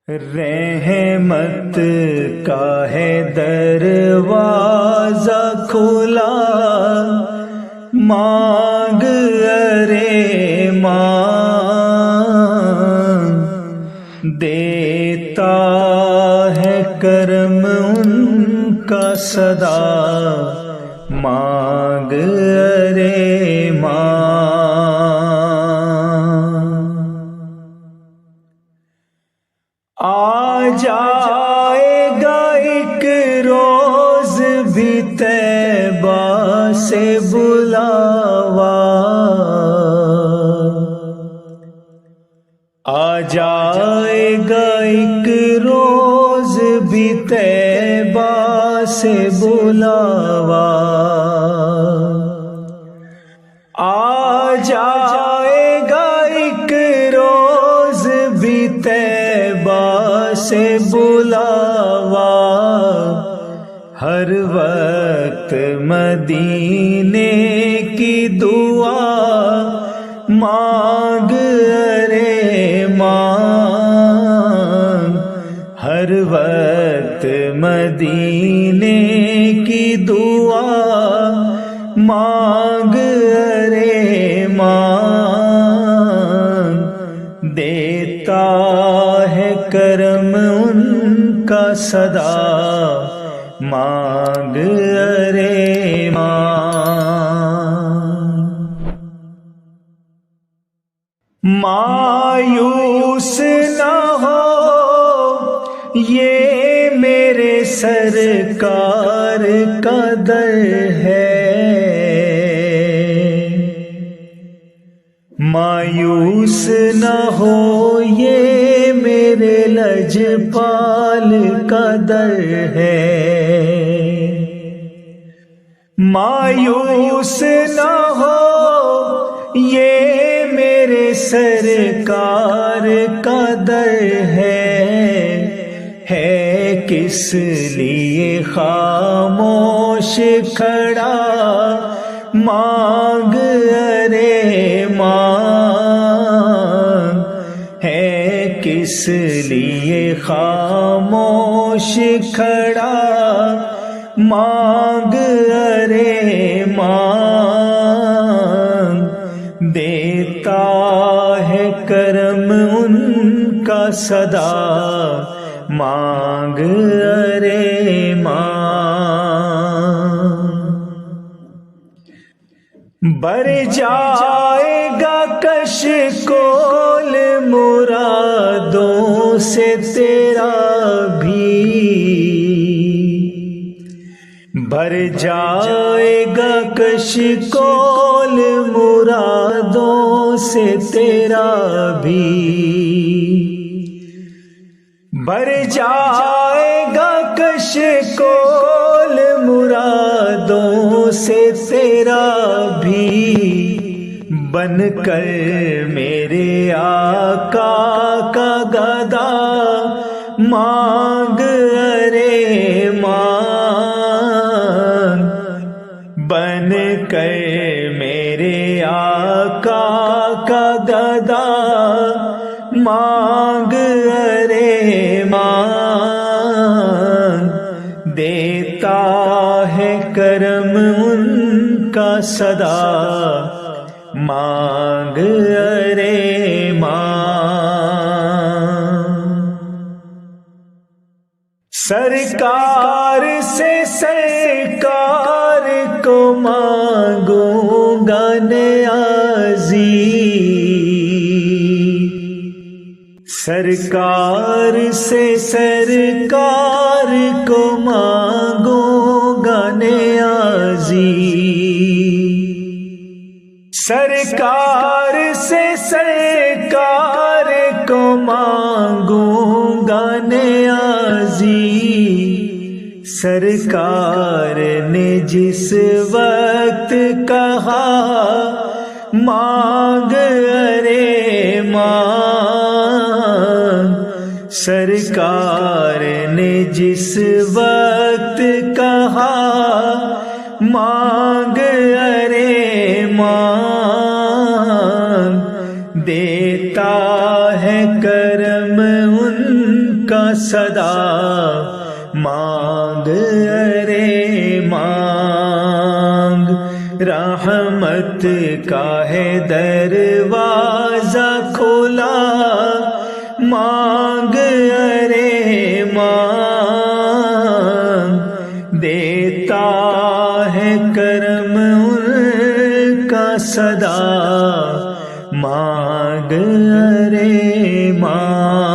رحمت کا ہے دروازہ کھلا، مانگ ارے مانگ، دیتا ہے کرم ان کا صدا، مانگ ارے مانگ۔ آ جائے گا ایک روز بھی طیبہ سے بلاوا، آ جائے گا ایک روز بھی طیبہ سے بلاوا، آ جائے گا ایک روز بھی طیبہ سے بلاوا، ہر وقت مدینے کی دعا مانگ ارے مانگ، ہر وقت مدینے کی دعا مانگ ارے مانگ، دیتا ہے کرم ان کا صدا، مانگ ارے مانگ۔ مایوس نہ ہو یہ میرے سرکار کا در ہے، مایوس نہ ہو یہ میرے لجپال کا در ہے، مایوس نہ ہو یہ میرے سرکار کا در ہے کس لیے خاموش کھڑا، مانگ ارے مانگ، ہے کس لیے خاموش کھڑا، مانگ ارے مانگ، دیتا ہے کرم ان کا صدا، مانگ ارے مانگ۔ بر جائے گا کشکول مرادوں سے تیرا بھی، بھر جائے گا کشکول مرادوں سے تیرا بھی، بھر جائے گا کشکول مرادوں سے تیرا بھی، بن کر میرے آقا کا گدا، مانگ ارے مانگ، بن کر میرے آقا کا گدا، مانگ ارے مانگ، دیتا ہے کرم ان کا صدا، مانگ ارے مانگ۔ سرکار سے سرکار کو مانگوں گا نیازی، سرکار سے سرکار کو مانگوں گا نیازی، سرکار سے سرکار کو مانگوں گا نیازی، سرکار نے جس وقت کہا مانگ ارے مانگ، سرکار نے جس وقت کہا مانگ ارے مانگ، دیتا ہے کرم ان سدا مانگ ارے مانگ، رحمت کا ہے دروازہ کھولا، مانگ ارے مانگ، دیتا ہے کرم ان کا سدا مانگ ارے مانگ۔